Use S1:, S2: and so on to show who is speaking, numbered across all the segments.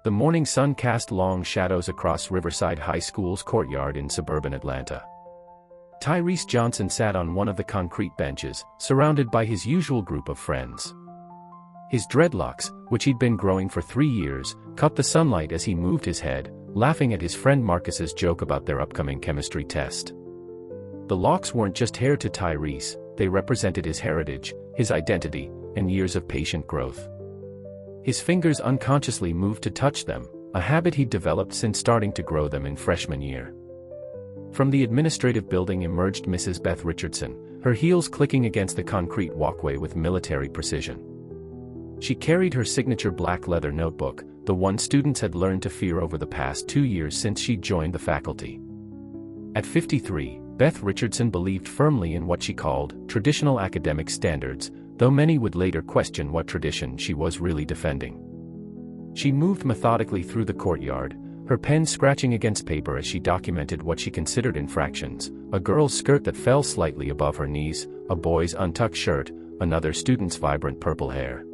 S1: The morning sun cast long shadows across Riverside High School's courtyard in suburban Atlanta. Tyrese Johnson sat on one of the concrete benches, surrounded by his usual group of friends. His dreadlocks, which he'd been growing for 3 years, caught the sunlight as he moved his head, laughing at his friend Marcus's joke about their upcoming chemistry test. The locks weren't just hair to Tyrese, they represented his heritage, his identity, and years of patient growth. His fingers unconsciously moved to touch them, a habit he'd developed since starting to grow them in freshman year. From the administrative building emerged Mrs. Beth Richardson, her heels clicking against the concrete walkway with military precision. She carried her signature black leather notebook, the one students had learned to fear over the past 2 years since she'd joined the faculty. At 53, Beth Richardson believed firmly in what she called traditional academic standards, though many would later question what tradition she was really defending. She moved methodically through the courtyard, her pen scratching against paper as she documented what she considered infractions: a girl's skirt that fell slightly above her knees, a boy's untucked shirt, another student's vibrant purple hair.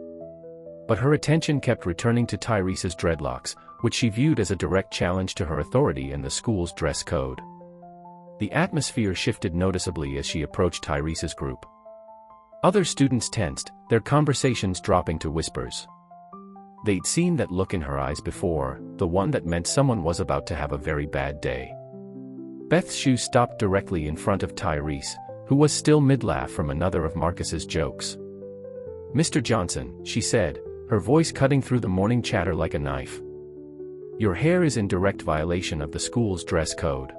S1: But her attention kept returning to Tyrese's dreadlocks, which she viewed as a direct challenge to her authority and the school's dress code. The atmosphere shifted noticeably as she approached Tyrese's group. Other students tensed, their conversations dropping to whispers. They'd seen that look in her eyes before, the one that meant someone was about to have a very bad day. Beth's shoe stopped directly in front of Tyrese, who was still mid-laugh from another of Marcus's jokes. "Mr. Johnson," she said, her voice cutting through the morning chatter like a knife. "Your hair is in direct violation of the school's dress code."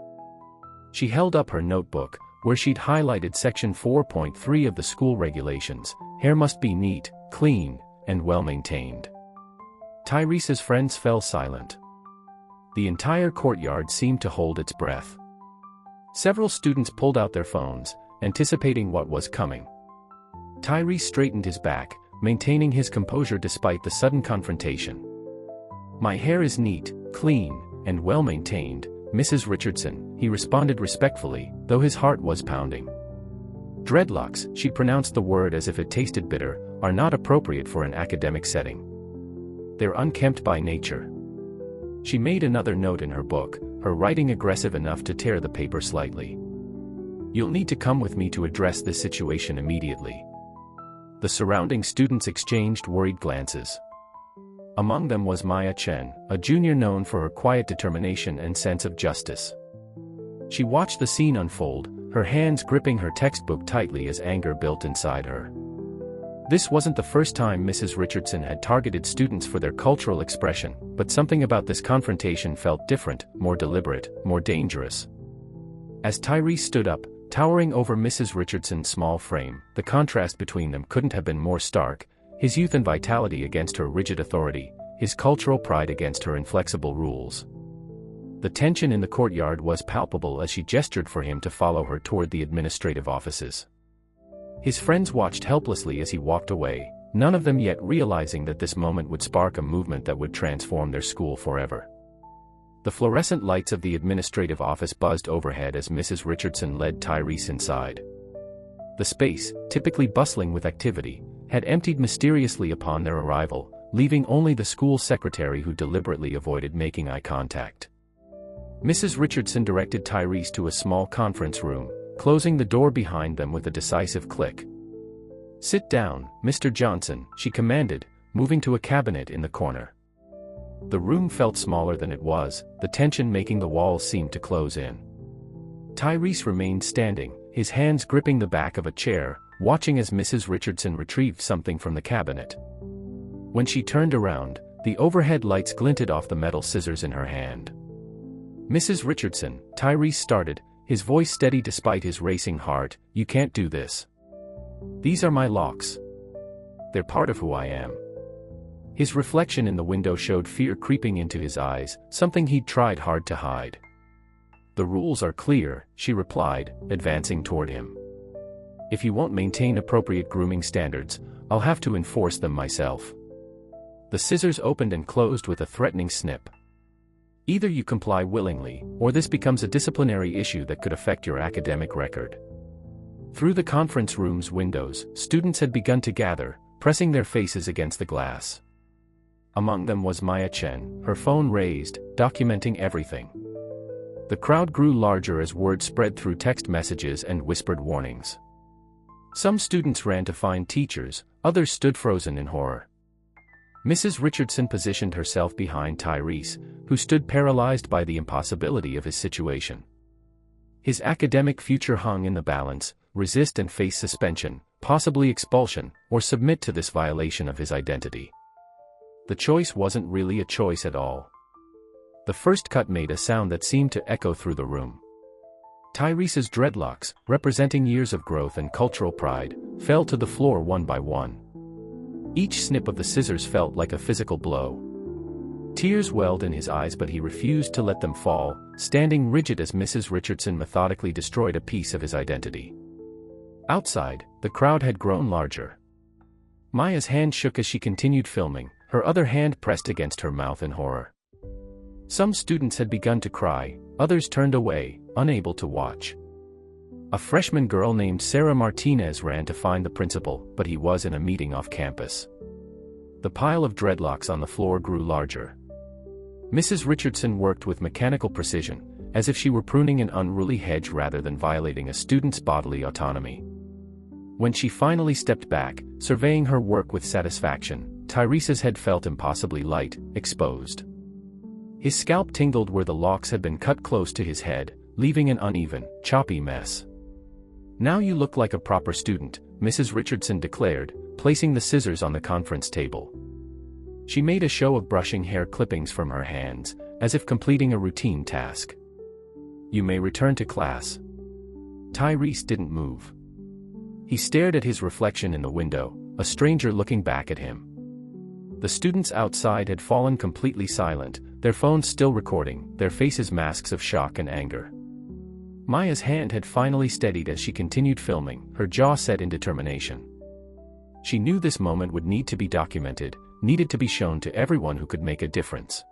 S1: She held up her notebook, where she'd highlighted Section 4.3 of the school regulations: hair must be neat, clean, and well-maintained. Tyrese's friends fell silent. The entire courtyard seemed to hold its breath. Several students pulled out their phones, anticipating what was coming. Tyrese straightened his back, maintaining his composure despite the sudden confrontation. "My hair is neat, clean, and well-maintained, Mrs. Richardson," he responded respectfully, though his heart was pounding. "Dreadlocks," she pronounced the word as if it tasted bitter, "are not appropriate for an academic setting. They're unkempt by nature." She made another note in her book, her writing aggressive enough to tear the paper slightly. "You'll need to come with me to address this situation immediately." The surrounding students exchanged worried glances. Among them was Maya Chen, a junior known for her quiet determination and sense of justice. She watched the scene unfold, her hands gripping her textbook tightly as anger built inside her. This wasn't the first time Mrs. Richardson had targeted students for their cultural expression, but something about this confrontation felt different, more deliberate, more dangerous. As Tyrese stood up, towering over Mrs. Richardson's small frame, the contrast between them couldn't have been more stark: his youth and vitality against her rigid authority, his cultural pride against her inflexible rules. The tension in the courtyard was palpable as she gestured for him to follow her toward the administrative offices. His friends watched helplessly as he walked away, none of them yet realizing that this moment would spark a movement that would transform their school forever. The fluorescent lights of the administrative office buzzed overhead as Mrs. Richardson led Tyrese inside. The space, typically bustling with activity, had emptied mysteriously upon their arrival, leaving only the school secretary who deliberately avoided making eye contact. Mrs. Richardson directed Tyrese to a small conference room, closing the door behind them with a decisive click. "Sit down, Mr. Johnson," she commanded, moving to a cabinet in the corner. The room felt smaller than it was, the tension making the walls seem to close in. Tyrese remained standing, his hands gripping the back of a chair, watching as Mrs. Richardson retrieved something from the cabinet. When she turned around, the overhead lights glinted off the metal scissors in her hand. "Mrs. Richardson," Tyrese started, his voice steady despite his racing heart, "you can't do this. These are my locks. They're part of who I am." His reflection in the window showed fear creeping into his eyes, something he'd tried hard to hide. "The rules are clear," she replied, advancing toward him. "If you won't maintain appropriate grooming standards, I'll have to enforce them myself." The scissors opened and closed with a threatening snip. "Either you comply willingly, or this becomes a disciplinary issue that could affect your academic record." Through the conference room's windows, students had begun to gather, pressing their faces against the glass. Among them was Maya Chen, her phone raised, documenting everything. The crowd grew larger as word spread through text messages and whispered warnings. Some students ran to find teachers, others stood frozen in horror. Mrs. Richardson positioned herself behind Tyrese, who stood paralyzed by the impossibility of his situation. His academic future hung in the balance: resist and face suspension, possibly expulsion, or submit to this violation of his identity. The choice wasn't really a choice at all. The first cut made a sound that seemed to echo through the room. Tyrese's dreadlocks, representing years of growth and cultural pride, fell to the floor one by one. Each snip of the scissors felt like a physical blow. Tears welled in his eyes, but he refused to let them fall, standing rigid as Mrs. Richardson methodically destroyed a piece of his identity. Outside, the crowd had grown larger. Maya's hand shook as she continued filming, her other hand pressed against her mouth in horror. Some students had begun to cry, others turned away, unable to watch. A freshman girl named Sarah Martinez ran to find the principal, but he was in a meeting off campus. The pile of dreadlocks on the floor grew larger. Mrs. Richardson worked with mechanical precision, as if she were pruning an unruly hedge rather than violating a student's bodily autonomy. When she finally stepped back, surveying her work with satisfaction, Tyrese's head felt impossibly light, exposed. His scalp tingled where the locks had been cut close to his head, leaving an uneven, choppy mess. "Now you look like a proper student," Mrs. Richardson declared, placing the scissors on the conference table. She made a show of brushing hair clippings from her hands, as if completing a routine task. "You may return to class." Tyrese didn't move. He stared at his reflection in the window, a stranger looking back at him. The students outside had fallen completely silent, their phones still recording, their faces masks of shock and anger. Maya's hand had finally steadied as she continued filming, her jaw set in determination. She knew this moment would need to be documented, needed to be shown to everyone who could make a difference.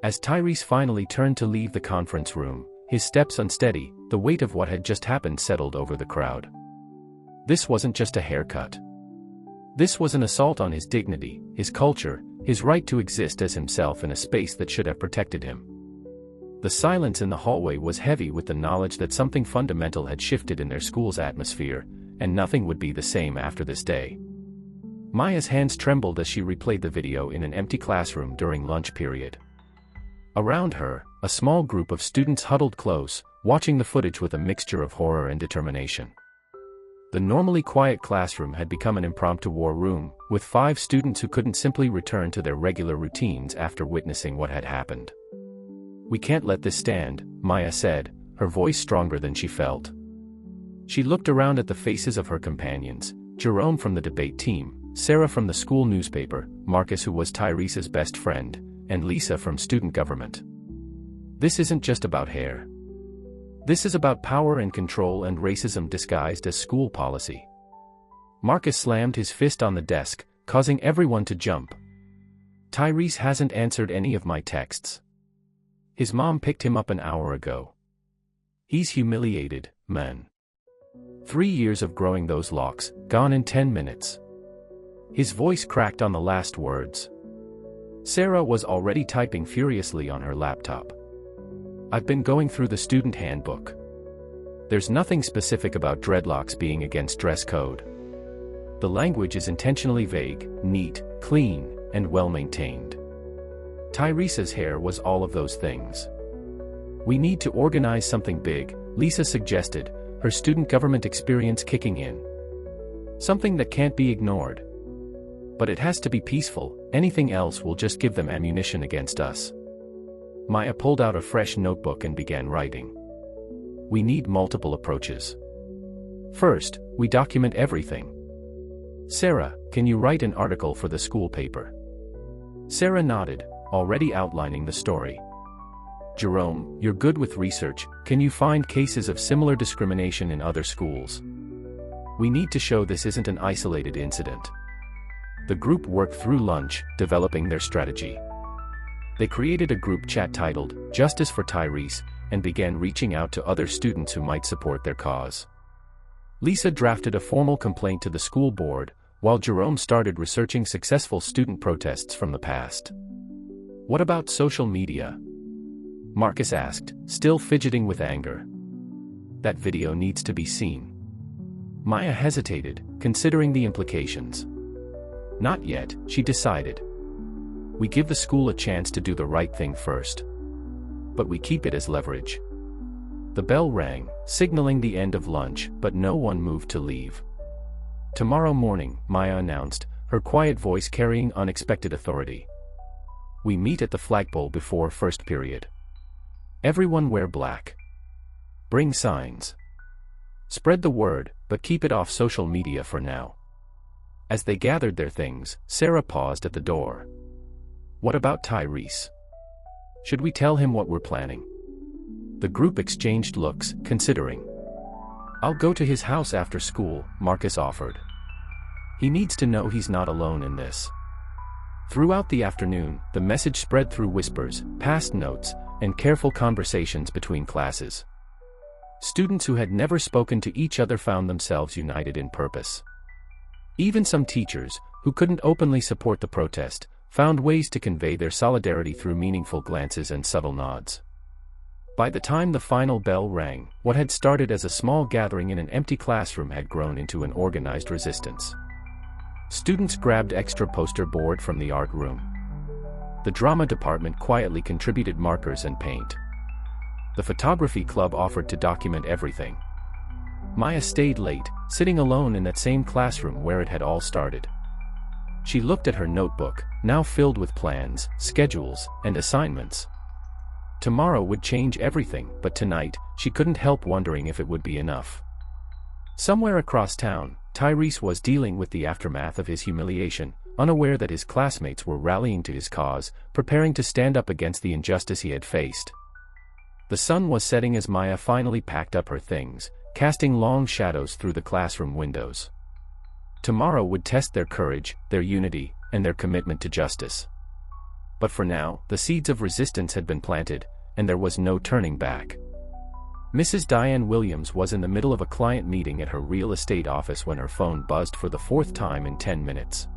S1: As Tyrese finally turned to leave the conference room, his steps unsteady, the weight of what had just happened settled over the crowd. This wasn't just a haircut. This was an assault on his dignity, his culture, his right to exist as himself in a space that should have protected him. The silence in the hallway was heavy with the knowledge that something fundamental had shifted in their school's atmosphere, and nothing would be the same after this day. Maya's hands trembled as she replayed the video in an empty classroom during lunch period. Around her, a small group of students huddled close, watching the footage with a mixture of horror and determination. The normally quiet classroom had become an impromptu war room, with 5 students who couldn't simply return to their regular routines after witnessing what had happened. "We can't let this stand," Maya said, her voice stronger than she felt. She looked around at the faces of her companions, Jerome from the debate team, Sarah from the school newspaper, Marcus who was Tyrese's best friend, and Lisa from student government. "This isn't just about hair. This is about power and control and racism disguised as school policy." Marcus slammed his fist on the desk, causing everyone to jump. "Tyrese hasn't answered any of my texts. His mom picked him up an hour ago. He's humiliated, man. 3 years of growing those locks, gone in 10 minutes. His voice cracked on the last words. Sarah was already typing furiously on her laptop. "I've been going through the student handbook. There's nothing specific about dreadlocks being against dress code. The language is intentionally vague, neat, clean, and well-maintained. Tyrese's hair was all of those things. We need to organize something big," Lisa suggested, her student government experience kicking in. "Something that can't be ignored. But it has to be peaceful, anything else will just give them ammunition against us." Maya pulled out a fresh notebook and began writing. "We need multiple approaches. First, we document everything. Sarah, can you write an article for the school paper?" Sarah nodded, already outlining the story. "Jerome, you're good with research, can you find cases of similar discrimination in other schools? We need to show this isn't an isolated incident." The group worked through lunch, developing their strategy. They created a group chat titled, "Justice for Tyrese," and began reaching out to other students who might support their cause. Lisa drafted a formal complaint to the school board, while Jerome started researching successful student protests from the past. "What about social media?" Marcus asked, still fidgeting with anger. "That video needs to be seen." Maya hesitated, considering the implications. "Not yet," she decided. "We give the school a chance to do the right thing first. But we keep it as leverage." The bell rang, signaling the end of lunch, but no one moved to leave. "Tomorrow morning," Maya announced, her quiet voice carrying unexpected authority. "We meet at the flagpole before first period. Everyone wear black. Bring signs. Spread the word, but keep it off social media for now." As they gathered their things, Sarah paused at the door. "What about Tyrese? Should we tell him what we're planning?" The group exchanged looks, considering. "I'll go to his house after school," Marcus offered. "He needs to know he's not alone in this." Throughout the afternoon, the message spread through whispers, passed notes, and careful conversations between classes. Students who had never spoken to each other found themselves united in purpose. Even some teachers, who couldn't openly support the protest, found ways to convey their solidarity through meaningful glances and subtle nods. By the time the final bell rang, what had started as a small gathering in an empty classroom had grown into an organized resistance. Students grabbed extra poster board from the art room. The drama department quietly contributed markers and paint. The photography club offered to document everything. Maya stayed late, sitting alone in that same classroom where it had all started. She looked at her notebook, now filled with plans, schedules, and assignments. Tomorrow would change everything, but tonight, she couldn't help wondering if it would be enough. Somewhere across town, Tyrese was dealing with the aftermath of his humiliation, unaware that his classmates were rallying to his cause, preparing to stand up against the injustice he had faced. The sun was setting as Maya finally packed up her things, casting long shadows through the classroom windows. Tomorrow would test their courage, their unity, and their commitment to justice. But for now, the seeds of resistance had been planted, and there was no turning back. Mrs. Diane Williams was in the middle of a client meeting at her real estate office when her phone buzzed for the fourth time in 10 minutes.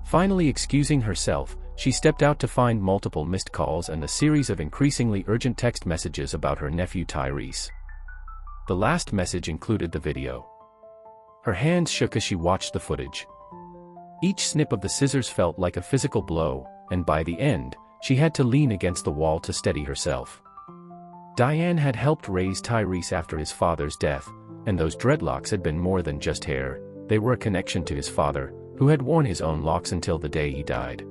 S1: Finally excusing herself, she stepped out to find multiple missed calls and a series of increasingly urgent text messages about her nephew Tyrese. The last message included the video. Her hands shook as she watched the footage. Each snip of the scissors felt like a physical blow, and by the end, she had to lean against the wall to steady herself. Diane had helped raise Tyrese after his father's death, and those dreadlocks had been more than just hair, they were a connection to his father, who had worn his own locks until the day he died.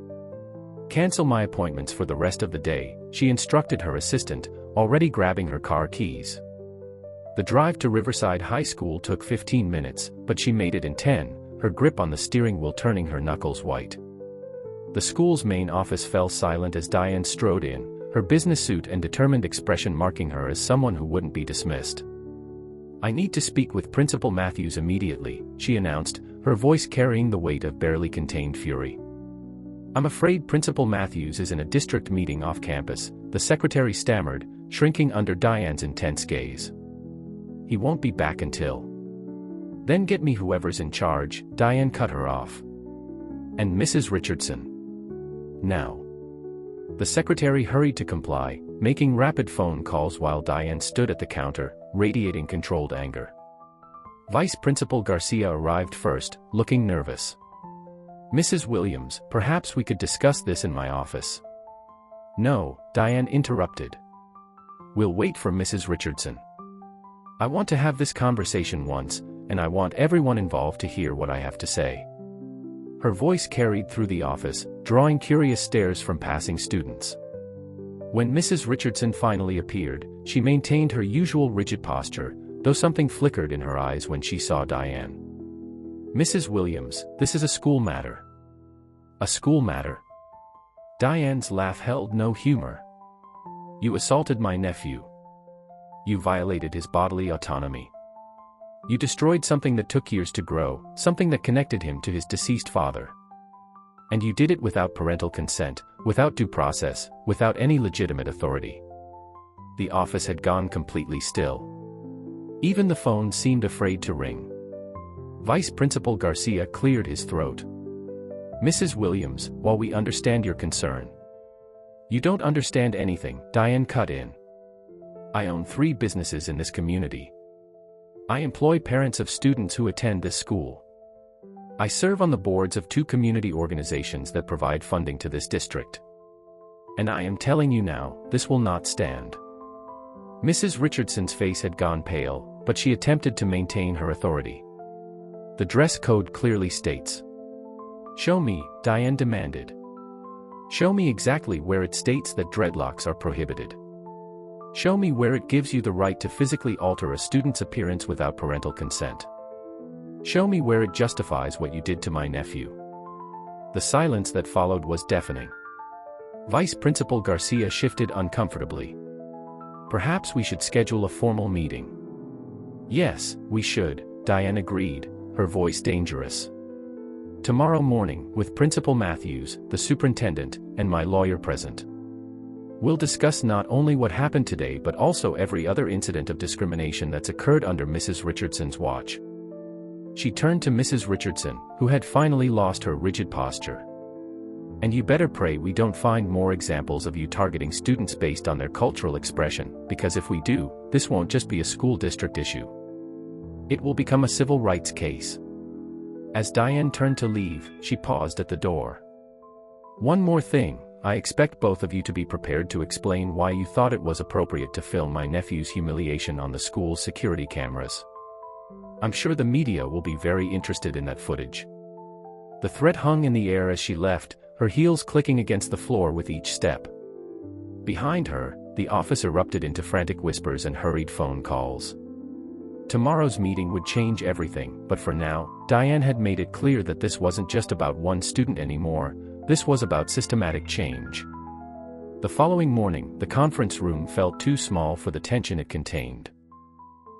S1: "Cancel my appointments for the rest of the day," she instructed her assistant, already grabbing her car keys. The drive to Riverside High School took 15 minutes, but she made it in 10, her grip on the steering wheel turning her knuckles white. The school's main office fell silent as Diane strode in, her business suit and determined expression marking her as someone who wouldn't be dismissed. "I need to speak with Principal Matthews immediately," she announced, her voice carrying the weight of barely contained fury. "I'm afraid Principal Matthews is in a district meeting off campus," the secretary stammered, shrinking under Diane's intense gaze. "He won't be back until..." "Then get me whoever's in charge," Diane cut her off. "And Mrs. Richardson. Now." The secretary hurried to comply, making rapid phone calls while Diane stood at the counter, radiating controlled anger. Vice Principal Garcia arrived first, looking nervous. "Mrs. Williams, perhaps we could discuss this in my office." "No," Diane interrupted. "We'll wait for Mrs. Richardson. I want to have this conversation once, and I want everyone involved to hear what I have to say." Her voice carried through the office, drawing curious stares from passing students. When Mrs. Richardson finally appeared, she maintained her usual rigid posture, though something flickered in her eyes when she saw Diane. "Mrs. Williams, this is a school matter." "A school matter?" Diane's laugh held no humor. "You assaulted my nephew. You violated his bodily autonomy. You destroyed something that took years to grow, something that connected him to his deceased father. And you did it without parental consent, without due process, without any legitimate authority." The office had gone completely still. Even the phone seemed afraid to ring. Vice Principal Garcia cleared his throat. Mrs. Williams, while we understand your concern, you don't understand anything, Diane cut in. I own 3 businesses in this community. I employ parents of students who attend this school. I serve on the boards of 2 community organizations that provide funding to this district. And I am telling you now, this will not stand. Mrs. Richardson's face had gone pale, but she attempted to maintain her authority. The dress code clearly states. Show me, Diane demanded. Show me exactly where it states that dreadlocks are prohibited. Show me where it gives you the right to physically alter a student's appearance without parental consent. Show me where it justifies what you did to my nephew. The silence that followed was deafening. Vice Principal Garcia shifted uncomfortably. Perhaps we should schedule a formal meeting. Yes, we should, Diane agreed, her voice dangerous. Tomorrow morning, with Principal Matthews, the superintendent, and my lawyer present. We'll discuss not only what happened today but also every other incident of discrimination that's occurred under Mrs. Richardson's watch. She turned to Mrs. Richardson, who had finally lost her rigid posture. And you better pray we don't find more examples of you targeting students based on their cultural expression, because if we do, this won't just be a school district issue. It will become a civil rights case. As Diane turned to leave, she paused at the door. One more thing, I expect both of you to be prepared to explain why you thought it was appropriate to film my nephew's humiliation on the school's security cameras. I'm sure the media will be very interested in that footage. The threat hung in the air as she left, her heels clicking against the floor with each step. Behind her, the office erupted into frantic whispers and hurried phone calls. Tomorrow's meeting would change everything, but for now, Diane had made it clear that this wasn't just about one student anymore, this was about systematic change. The following morning, the conference room felt too small for the tension it contained.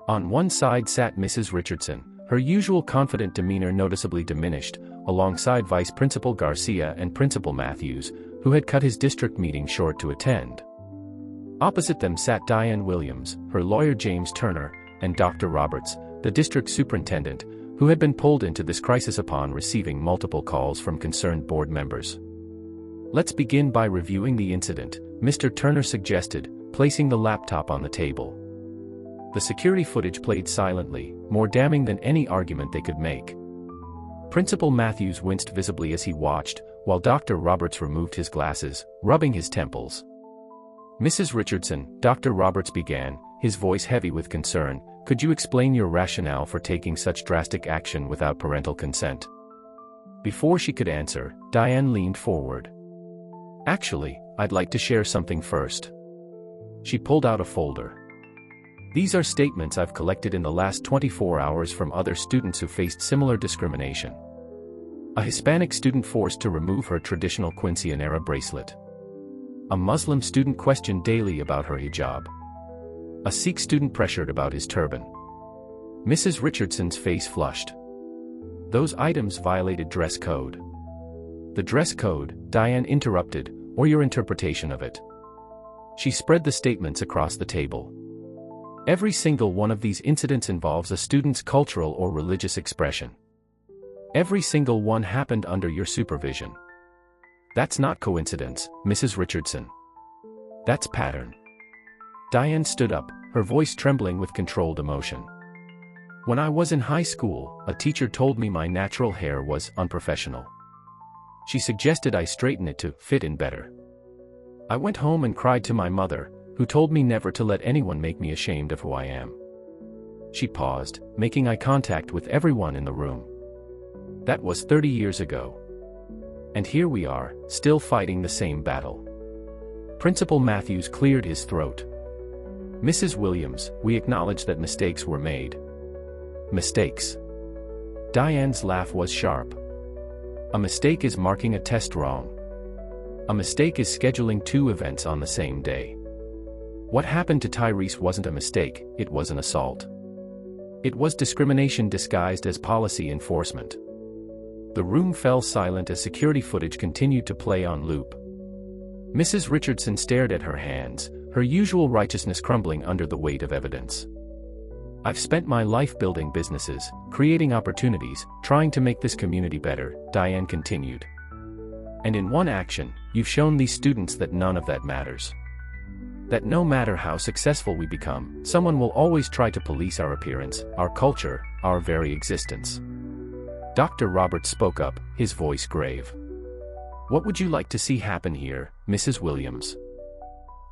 S1: On one side sat Mrs. Richardson, her usual confident demeanor noticeably diminished, alongside Vice Principal Garcia and Principal Matthews, who had cut his district meeting short to attend. Opposite them sat Diane Williams, her lawyer James Turner, and Dr. Roberts, the district superintendent, who had been pulled into this crisis upon receiving multiple calls from concerned board members. Let's begin by reviewing the incident, Mr. Turner suggested, placing the laptop on the table. The security footage played silently, more damning than any argument they could make. Principal Matthews winced visibly as he watched, while Dr. Roberts removed his glasses, rubbing his temples. Mrs. Richardson, Dr. Roberts began, his voice heavy with concern, could you explain your rationale for taking such drastic action without parental consent? Before she could answer, Diane leaned forward. Actually, I'd like to share something first. She pulled out a folder. These are statements I've collected in the last 24 hours from other students who faced similar discrimination. A Hispanic student forced to remove her traditional quinceañera bracelet. A Muslim student questioned daily about her hijab. A Sikh student pressured about his turban. Mrs. Richardson's face flushed. Those items violated dress code. The dress code, Diane interrupted, or your interpretation of it. She spread the statements across the table. Every single one of these incidents involves a student's cultural or religious expression. Every single one happened under your supervision. That's not coincidence, Mrs. Richardson. That's pattern. Diane stood up, her voice trembling with controlled emotion. When I was in high school, a teacher told me my natural hair was unprofessional. She suggested I straighten it to fit in better. I went home and cried to my mother, who told me never to let anyone make me ashamed of who I am. She paused, making eye contact with everyone in the room. That was 30 years ago. And here we are, still fighting the same battle. Principal Matthews cleared his throat. Mrs. Williams, we acknowledge that mistakes were made. Mistakes. Diane's laugh was sharp. A mistake is marking a test wrong. A mistake is scheduling 2 events on the same day. What happened to Tyrese wasn't a mistake, it was an assault. It was discrimination disguised as policy enforcement. The room fell silent as security footage continued to play on loop. Mrs. Richardson stared at her hands, her usual righteousness crumbling under the weight of evidence. I've spent my life building businesses, creating opportunities, trying to make this community better, Diane continued. And in one action, you've shown these students that none of that matters. That no matter how successful we become, someone will always try to police our appearance, our culture, our very existence. Dr. Roberts spoke up, his voice grave. What would you like to see happen here, Mrs. Williams?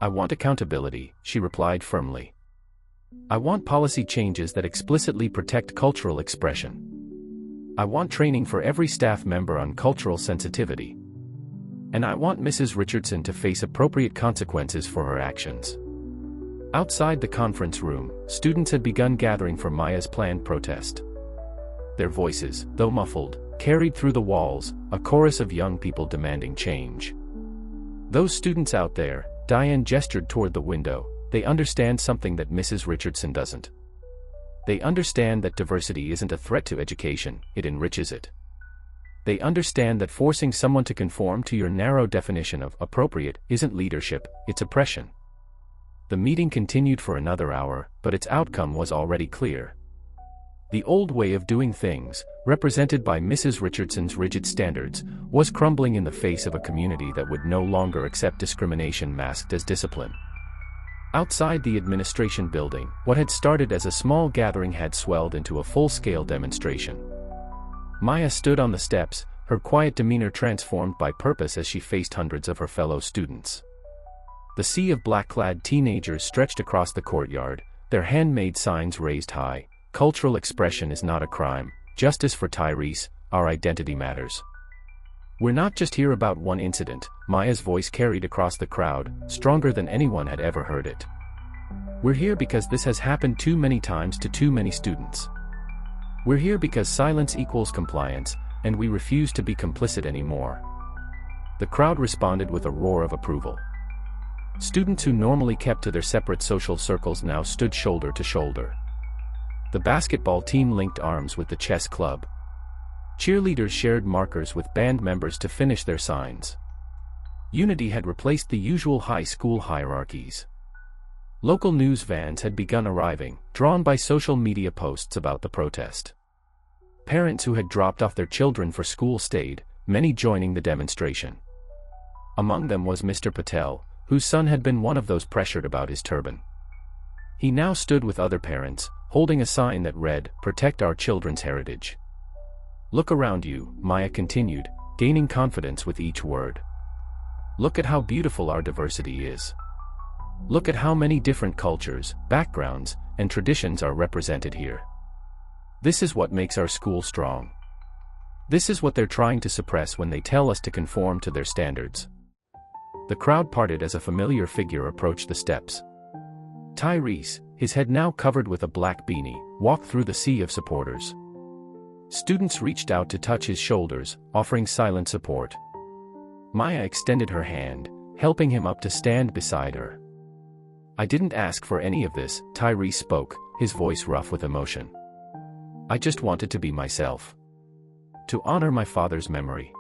S1: I want accountability, she replied firmly. I want policy changes that explicitly protect cultural expression. I want training for every staff member on cultural sensitivity. And I want Mrs. Richardson to face appropriate consequences for her actions. Outside the conference room, students had begun gathering for Maya's planned protest. Their voices, though muffled, carried through the walls, a chorus of young people demanding change. Those students out there, Diane gestured toward the window, they understand something that Mrs. Richardson doesn't. They understand that diversity isn't a threat to education, it enriches it. They understand that forcing someone to conform to your narrow definition of appropriate isn't leadership, it's oppression. The meeting continued for another hour, but its outcome was already clear. The old way of doing things, represented by Mrs. Richardson's rigid standards, was crumbling in the face of a community that would no longer accept discrimination masked as discipline. Outside the administration building, what had started as a small gathering had swelled into a full-scale demonstration. Maya stood on the steps, her quiet demeanor transformed by purpose as she faced hundreds of her fellow students. The sea of black-clad teenagers stretched across the courtyard, their handmade signs raised high. Cultural expression is not a crime. Justice for Tyrese, our identity matters. We're not just here about one incident, Maya's voice carried across the crowd, stronger than anyone had ever heard it. We're here because this has happened too many times to too many students. We're here because silence equals compliance, and we refuse to be complicit anymore. The crowd responded with a roar of approval. Students who normally kept to their separate social circles now stood shoulder to shoulder. The basketball team linked arms with the chess club. Cheerleaders shared markers with band members to finish their signs. Unity had replaced the usual high school hierarchies. Local news vans had begun arriving, drawn by social media posts about the protest. Parents who had dropped off their children for school stayed, many joining the demonstration. Among them was Mr. Patel, whose son had been one of those pressured about his turban. He now stood with other parents, holding a sign that read, "Protect our children's heritage." Look around you, Maya continued, gaining confidence with each word. Look at how beautiful our diversity is. Look at how many different cultures, backgrounds, and traditions are represented here. This is what makes our school strong. This is what they're trying to suppress when they tell us to conform to their standards. The crowd parted as a familiar figure approached the steps. Tyrese, his head now covered with a black beanie, walked through the sea of supporters. Students reached out to touch his shoulders, offering silent support. Maya extended her hand, helping him up to stand beside her. I didn't ask for any of this, Tyrese spoke, his voice rough with emotion. I just wanted to be myself. To honor my father's memory.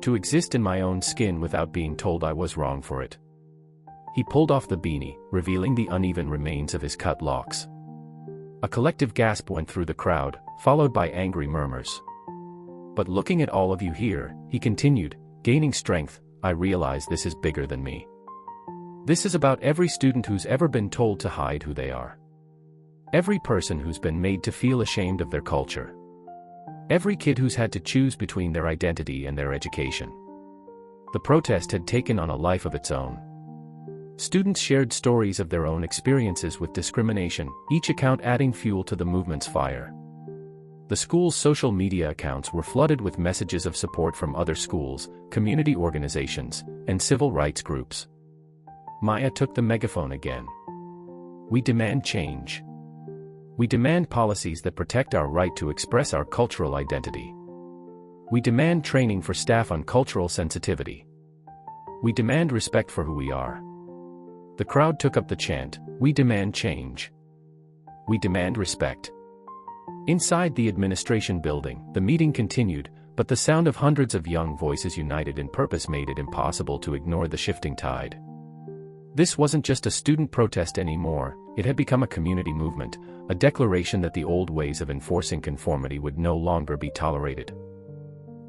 S1: To exist in my own skin without being told I was wrong for it. He pulled off the beanie, revealing the uneven remains of his cut locks. A collective gasp went through the crowd, followed by angry murmurs. But looking at all of you here, he continued, gaining strength, I realize this is bigger than me. This is about every student who's ever been told to hide who they are. Every person who's been made to feel ashamed of their culture. Every kid who's had to choose between their identity and their education. The protest had taken on a life of its own. Students shared stories of their own experiences with discrimination, each account adding fuel to the movement's fire. The school's social media accounts were flooded with messages of support from other schools, community organizations, and civil rights groups. Maya took the megaphone again. We demand change. We demand policies that protect our right to express our cultural identity. We demand training for staff on cultural sensitivity. We demand respect for who we are. The crowd took up the chant, we demand change. We demand respect. Inside the administration building, the meeting continued, but the sound of hundreds of young voices united in purpose made it impossible to ignore the shifting tide. This wasn't just a student protest anymore, It had become a community movement, a declaration that the old ways of enforcing conformity would no longer be tolerated.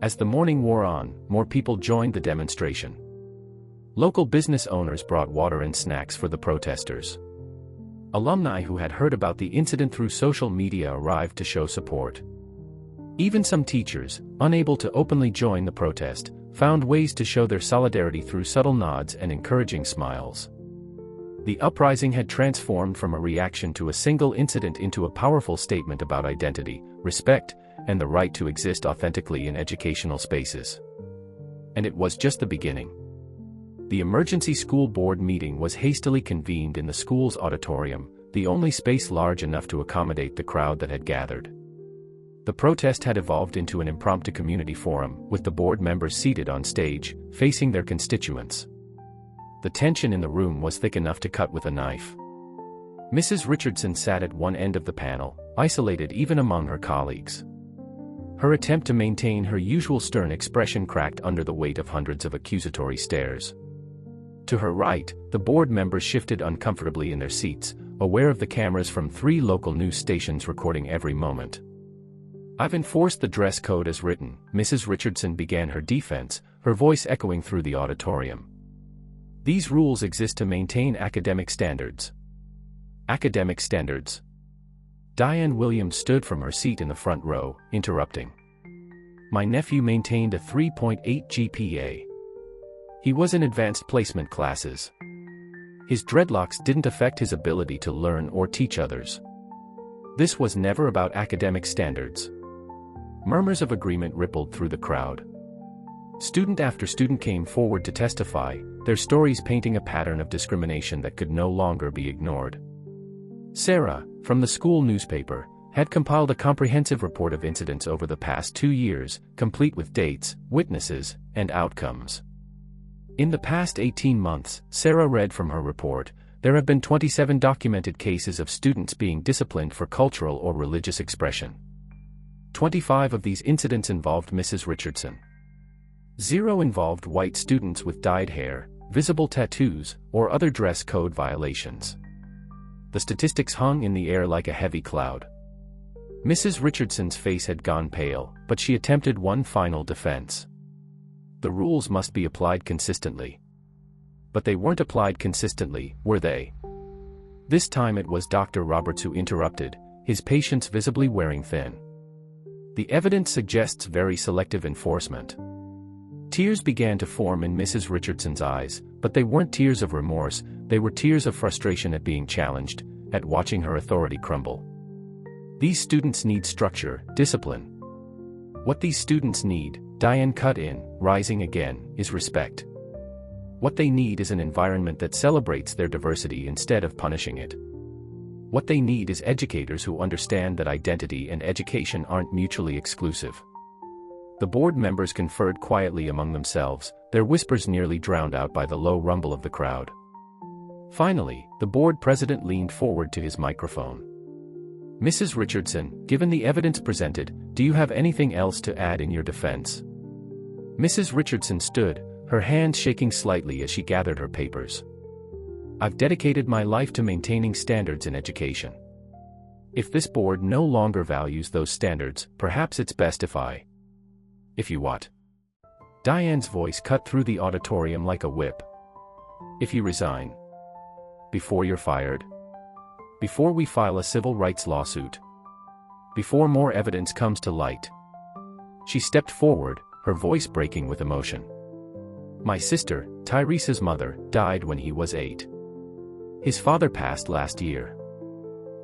S1: As the morning wore on, more people joined the demonstration. Local business owners brought water and snacks for the protesters. Alumni who had heard about the incident through social media arrived to show support. Even some teachers, unable to openly join the protest, found ways to show their solidarity through subtle nods and encouraging smiles. The uprising had transformed from a reaction to a single incident into a powerful statement about identity, respect, and the right to exist authentically in educational spaces. And it was just the beginning. The emergency school board meeting was hastily convened in the school's auditorium, the only space large enough to accommodate the crowd that had gathered. The protest had evolved into an impromptu community forum, with the board members seated on stage, facing their constituents. The tension in the room was thick enough to cut with a knife. Mrs. Richardson sat at one end of the panel, isolated even among her colleagues. Her attempt to maintain her usual stern expression cracked under the weight of hundreds of accusatory stares. To her right, the board members shifted uncomfortably in their seats, aware of the cameras from 3 local news stations recording every moment. "I've enforced the dress code as written," Mrs. Richardson began her defense, her voice echoing through the auditorium. "These rules exist to maintain academic standards." "Academic standards?" Diane Williams stood from her seat in the front row, interrupting. "My nephew maintained a 3.8 GPA. He was in advanced placement classes. His dreadlocks didn't affect his ability to learn or teach others. This was never about academic standards." Murmurs of agreement rippled through the crowd. Student after student came forward to testify, their stories painting a pattern of discrimination that could no longer be ignored. Sarah, from the school newspaper, had compiled a comprehensive report of incidents over the past 2 years, complete with dates, witnesses, and outcomes. In the past 18 months, Sarah read from her report, there have been 27 documented cases of students being disciplined for cultural or religious expression. 25 of these incidents involved Mrs. Richardson. 0 involved white students with dyed hair, visible tattoos, or other dress code violations. The statistics hung in the air like a heavy cloud. Mrs. Richardson's face had gone pale, but she attempted one final defense. The rules must be applied consistently. But they weren't applied consistently, were they? This time it was Dr. Roberts who interrupted, his patience visibly wearing thin. "The evidence suggests very selective enforcement." Tears began to form in Mrs. Richardson's eyes, but they weren't tears of remorse, they were tears of frustration at being challenged, at watching her authority crumble. "These students need structure, discipline. What these students need," Diane cut in, rising again, "is respect. What they need is an environment that celebrates their diversity instead of punishing it. What they need is educators who understand that identity and education aren't mutually exclusive." The board members conferred quietly among themselves, their whispers nearly drowned out by the low rumble of the crowd. Finally, the board president leaned forward to his microphone. "Mrs. Richardson, given the evidence presented, do you have anything else to add in your defense?" Mrs. Richardson stood, her hands shaking slightly as she gathered her papers. "I've dedicated my life to maintaining standards in education. If this board no longer values those standards, perhaps it's best if you what?" Diane's voice cut through the auditorium like a whip. "If you resign. Before you're fired. Before we file a civil rights lawsuit. Before more evidence comes to light." She stepped forward, her voice breaking with emotion. "My sister, Tyrese's mother, died when he was 8. His father passed last year.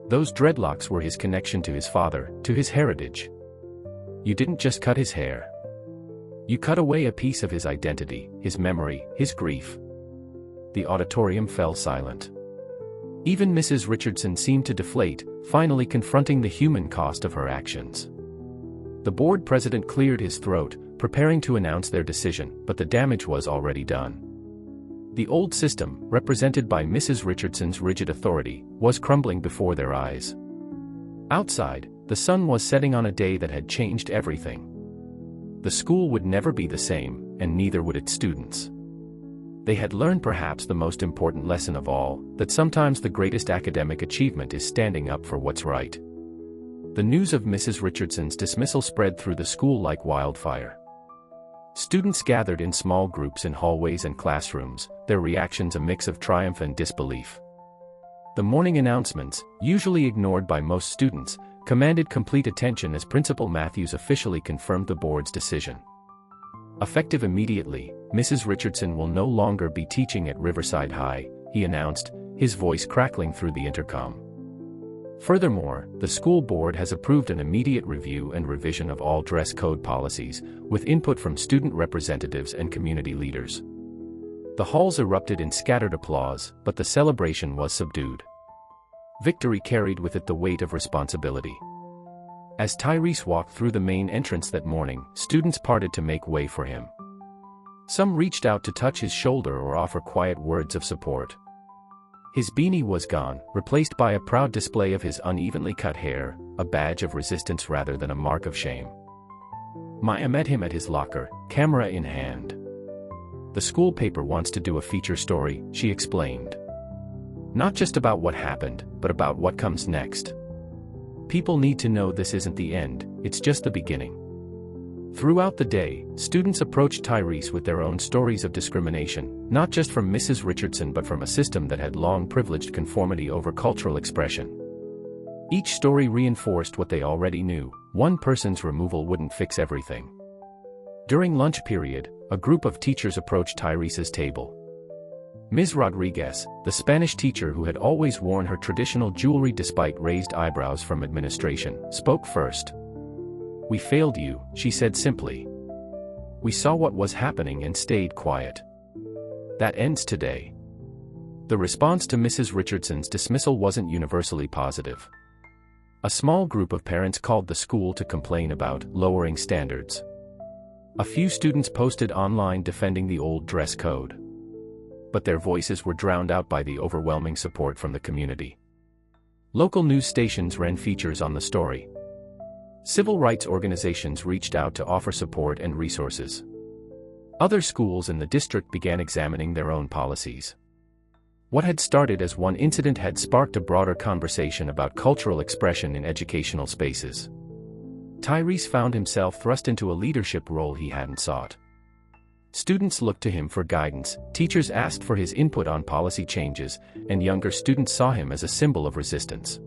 S1: Those dreadlocks were his connection to his father, to his heritage. You didn't just cut his hair. You cut away a piece of his identity, his memory, his grief." The auditorium fell silent. Even Mrs. Richardson seemed to deflate, finally confronting the human cost of her actions. The board president cleared his throat, preparing to announce their decision, but the damage was already done. The old system, represented by Mrs. Richardson's rigid authority, was crumbling before their eyes. Outside, the sun was setting on a day that had changed everything. The school would never be the same, and neither would its students. They had learned perhaps the most important lesson of all, that sometimes the greatest academic achievement is standing up for what's right. The news of Mrs. Richardson's dismissal spread through the school like wildfire. Students gathered in small groups in hallways and classrooms, their reactions a mix of triumph and disbelief. The morning announcements, usually ignored by most students, commanded complete attention as Principal Matthews officially confirmed the board's decision. Effective immediately, Mrs. Richardson will no longer be teaching at Riverside High, he announced, his voice crackling through the intercom. Furthermore, the school board has approved an immediate review and revision of all dress code policies, with input from student representatives and community leaders. The halls erupted in scattered applause, but the celebration was subdued. Victory carried with it the weight of responsibility. As Tyrese walked through the main entrance that morning, students parted to make way for him. Some reached out to touch his shoulder or offer quiet words of support. His beanie was gone, replaced by a proud display of his unevenly cut hair, a badge of resistance rather than a mark of shame. Maya met him at his locker, camera in hand. The school paper wants to do a feature story, she explained. Not just about what happened, but about what comes next. People need to know this isn't the end, it's just the beginning. Throughout the day, students approached Tyrese with their own stories of discrimination, not just from Mrs. Richardson but from a system that had long privileged conformity over cultural expression. Each story reinforced what they already knew: one person's removal wouldn't fix everything. During lunch period, a group of teachers approached Tyrese's table. Ms. Rodriguez, the Spanish teacher who had always worn her traditional jewelry despite raised eyebrows from administration, spoke first. "We failed you," she said simply. "We saw what was happening and stayed quiet. That ends today." The response to Mrs. Richardson's dismissal wasn't universally positive. A small group of parents called the school to complain about lowering standards. A few students posted online defending the old dress code. But their voices were drowned out by the overwhelming support from the community. Local news stations ran features on the story. Civil rights organizations reached out to offer support and resources. Other schools in the district began examining their own policies. What had started as one incident had sparked a broader conversation about cultural expression in educational spaces. Tyrese found himself thrust into a leadership role he hadn't sought. Students looked to him for guidance, teachers asked for his input on policy changes, and younger students saw him as a symbol of resistance.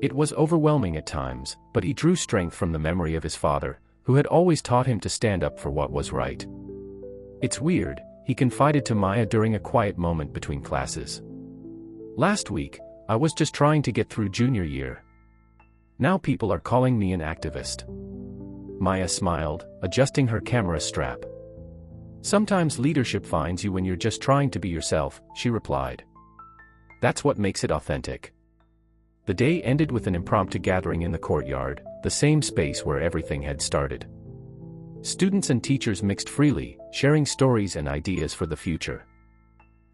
S1: It was overwhelming at times, but he drew strength from the memory of his father, who had always taught him to stand up for what was right. "It's weird," he confided to Maya during a quiet moment between classes. "Last week, I was just trying to get through junior year. Now people are calling me an activist." Maya smiled, adjusting her camera strap. "Sometimes leadership finds you when you're just trying to be yourself," she replied. "That's what makes it authentic." The day ended with an impromptu gathering in the courtyard, the same space where everything had started. Students and teachers mixed freely, sharing stories and ideas for the future.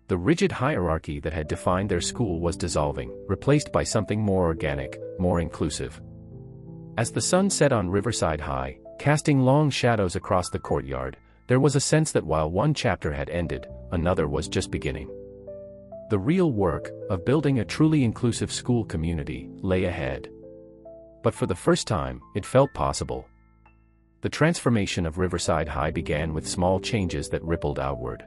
S1: The rigid hierarchy that had defined their school was dissolving, replaced by something more organic, more inclusive. As the sun set on Riverside High, casting long shadows across the courtyard, there was a sense that while one chapter had ended, another was just beginning. The real work, of building a truly inclusive school community, lay ahead. But for the first time, it felt possible. The transformation of Riverside High began with small changes that rippled outward.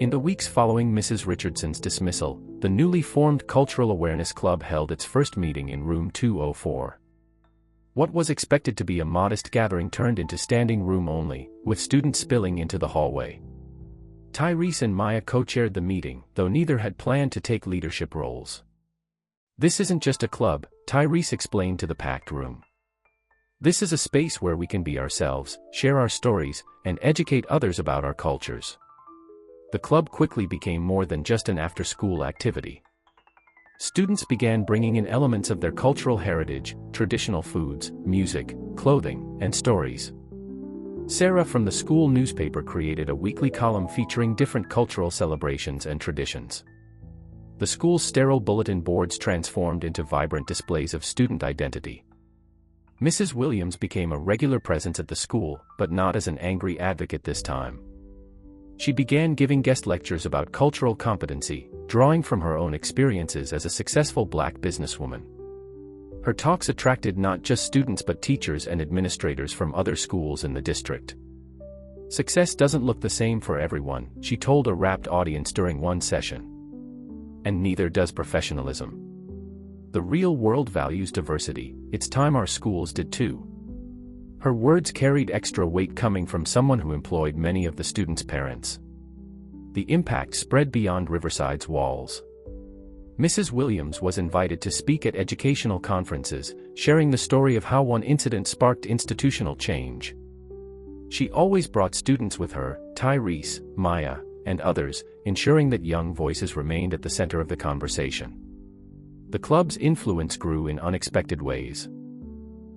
S1: In the weeks following Mrs. Richardson's dismissal, the newly formed Cultural Awareness Club held its first meeting in room 204. What was expected to be a modest gathering turned into standing room only, with students spilling into the hallway. Tyrese and Maya co-chaired the meeting, though neither had planned to take leadership roles. "This isn't just a club," Tyrese explained to the packed room. "This is a space where we can be ourselves, share our stories, and educate others about our cultures." The club quickly became more than just an after-school activity. Students began bringing in elements of their cultural heritage, traditional foods, music, clothing, and stories. Sarah from the school newspaper created a weekly column featuring different cultural celebrations and traditions. The school's sterile bulletin boards transformed into vibrant displays of student identity. Mrs. Williams became a regular presence at the school, but not as an angry advocate this time. She began giving guest lectures about cultural competency, drawing from her own experiences as a successful Black businesswoman. Her talks attracted not just students but teachers and administrators from other schools in the district. "Success doesn't look the same for everyone," she told a rapt audience during one session. "And neither does professionalism. The real world values diversity. It's time our schools did too." Her words carried extra weight coming from someone who employed many of the students' parents. The impact spread beyond Riverside's walls. Mrs. Williams was invited to speak at educational conferences, sharing the story of how one incident sparked institutional change. She always brought students with her, Tyrese, Maya, and others, ensuring that young voices remained at the center of the conversation. The club's influence grew in unexpected ways.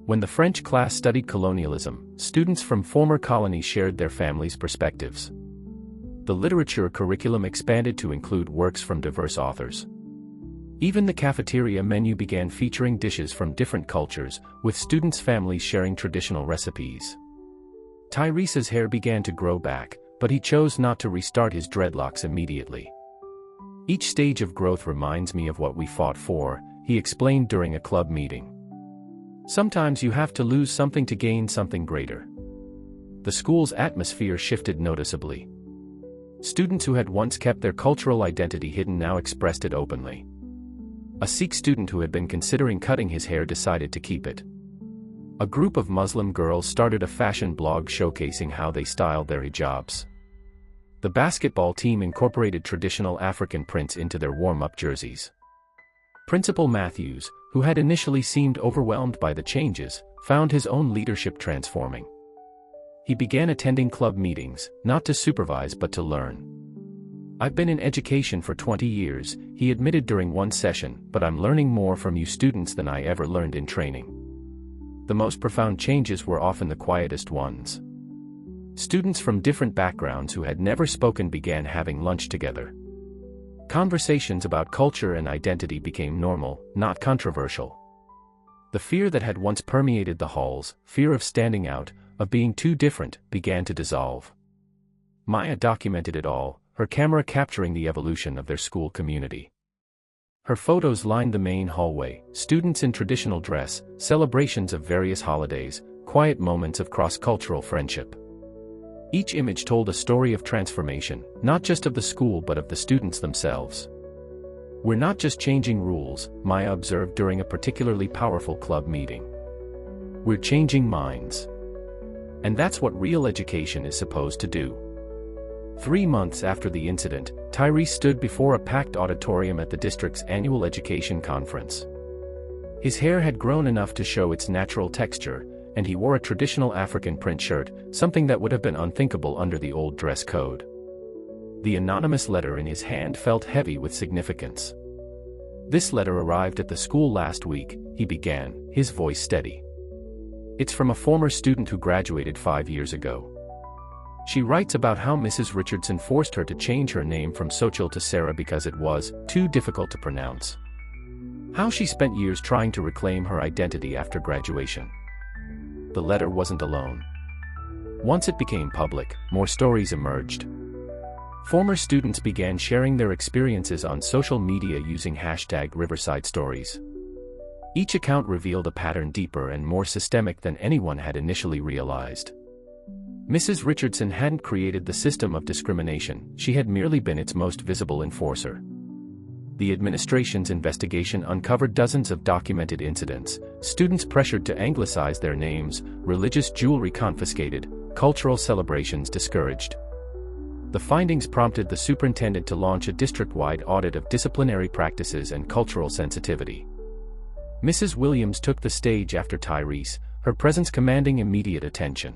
S1: When the French class studied colonialism, students from former colonies shared their families' perspectives. The literature curriculum expanded to include works from diverse authors. Even the cafeteria menu began featuring dishes from different cultures, with students' families sharing traditional recipes. Tyrese's hair began to grow back, but he chose not to restart his dreadlocks immediately. "Each stage of growth reminds me of what we fought for," he explained during a club meeting. "Sometimes you have to lose something to gain something greater." The school's atmosphere shifted noticeably. Students who had once kept their cultural identity hidden now expressed it openly. A Sikh student who had been considering cutting his hair decided to keep it. A group of Muslim girls started a fashion blog showcasing how they styled their hijabs. The basketball team incorporated traditional African prints into their warm-up jerseys. Principal Matthews, who had initially seemed overwhelmed by the changes, found his own leadership transforming. He began attending club meetings, not to supervise but to learn. "I've been in education for 20 years, he admitted during one session, "but I'm learning more from you students than I ever learned in training." The most profound changes were often the quietest ones. Students from different backgrounds who had never spoken began having lunch together. Conversations about culture and identity became normal, not controversial. The fear that had once permeated the halls, fear of standing out, of being too different, began to dissolve. Maya documented it all, her camera capturing the evolution of their school community. Her photos lined the main hallway, students in traditional dress, celebrations of various holidays, quiet moments of cross-cultural friendship. Each image told a story of transformation, not just of the school but of the students themselves. "We're not just changing rules," Maya observed during a particularly powerful club meeting. "We're changing minds. And that's what real education is supposed to do." 3 months after the incident, Tyrese stood before a packed auditorium at the district's annual education conference. His hair had grown enough to show its natural texture, and he wore a traditional African print shirt, something that would have been unthinkable under the old dress code. The anonymous letter in his hand felt heavy with significance. "This letter arrived at the school last week," he began, his voice steady. "It's from a former student who graduated 5 years ago. She writes about how Mrs. Richardson forced her to change her name from Sochil to Sarah because it was too difficult to pronounce. How she spent years trying to reclaim her identity after graduation." The letter wasn't alone. Once it became public, more stories emerged. Former students began sharing their experiences on social media using #RiversideStories. Each account revealed a pattern deeper and more systemic than anyone had initially realized. Mrs. Richardson hadn't created the system of discrimination, she had merely been its most visible enforcer. The administration's investigation uncovered dozens of documented incidents, students pressured to anglicize their names, religious jewelry confiscated, cultural celebrations discouraged. The findings prompted the superintendent to launch a district-wide audit of disciplinary practices and cultural sensitivity. Mrs. Williams took the stage after Tyrese, her presence commanding immediate attention.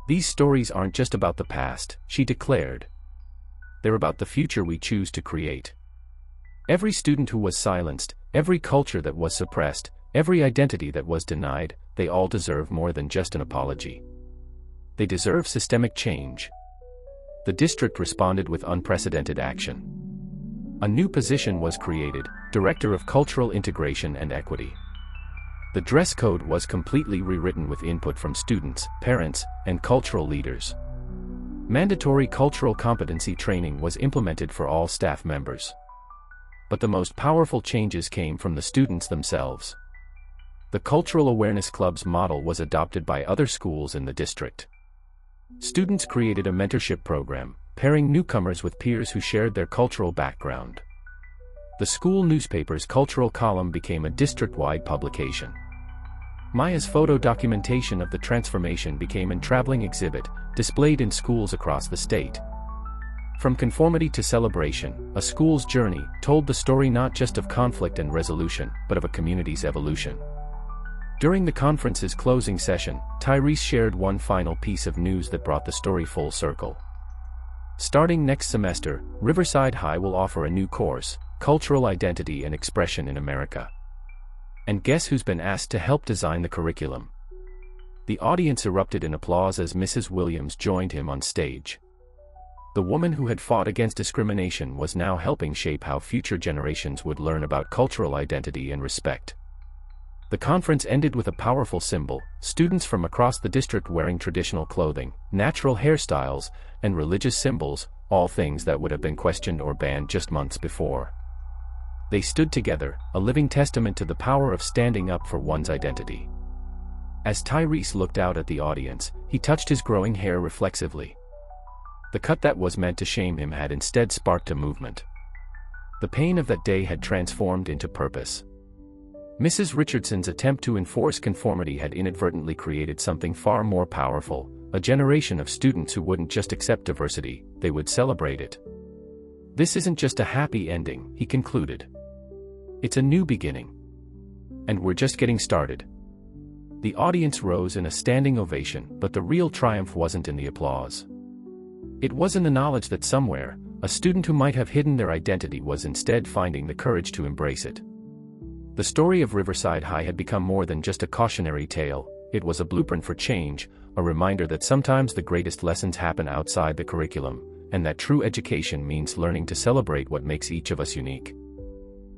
S1: "These stories aren't just about the past," she declared. "They're about the future we choose to create. Every student who was silenced, every culture that was suppressed, every identity that was denied, they all deserve more than just an apology. They deserve systemic change." The district responded with unprecedented action. A new position was created, Director of Cultural Integration and Equity. The dress code was completely rewritten with input from students, parents, and cultural leaders. Mandatory cultural competency training was implemented for all staff members. But the most powerful changes came from the students themselves. The Cultural Awareness Club's model was adopted by other schools in the district. Students created a mentorship program, pairing newcomers with peers who shared their cultural background. The school newspaper's cultural column became a district-wide publication. Maya's photo documentation of the transformation became a traveling exhibit, displayed in schools across the state. From conformity to celebration, a school's journey told the story not just of conflict and resolution, but of a community's evolution. During the conference's closing session, Tyrese shared one final piece of news that brought the story full circle. Starting next semester, Riverside High will offer a new course, Cultural Identity and Expression in America. And guess who's been asked to help design the curriculum? The audience erupted in applause as Mrs. Williams joined him on stage. The woman who had fought against discrimination was now helping shape how future generations would learn about cultural identity and respect. The conference ended with a powerful symbol: students from across the district wearing traditional clothing, natural hairstyles, and religious symbols, all things that would have been questioned or banned just months before. They stood together, a living testament to the power of standing up for one's identity. As Tyrese looked out at the audience, he touched his growing hair reflexively. The cut that was meant to shame him had instead sparked a movement. The pain of that day had transformed into purpose. Mrs. Richardson's attempt to enforce conformity had inadvertently created something far more powerful, a generation of students who wouldn't just accept diversity, they would celebrate it. This isn't just a happy ending, he concluded. It's a new beginning. And we're just getting started. The audience rose in a standing ovation, but the real triumph wasn't in the applause. It was in the knowledge that somewhere, a student who might have hidden their identity was instead finding the courage to embrace it. The story of Riverside High had become more than just a cautionary tale, it was a blueprint for change, a reminder that sometimes the greatest lessons happen outside the curriculum, and that true education means learning to celebrate what makes each of us unique.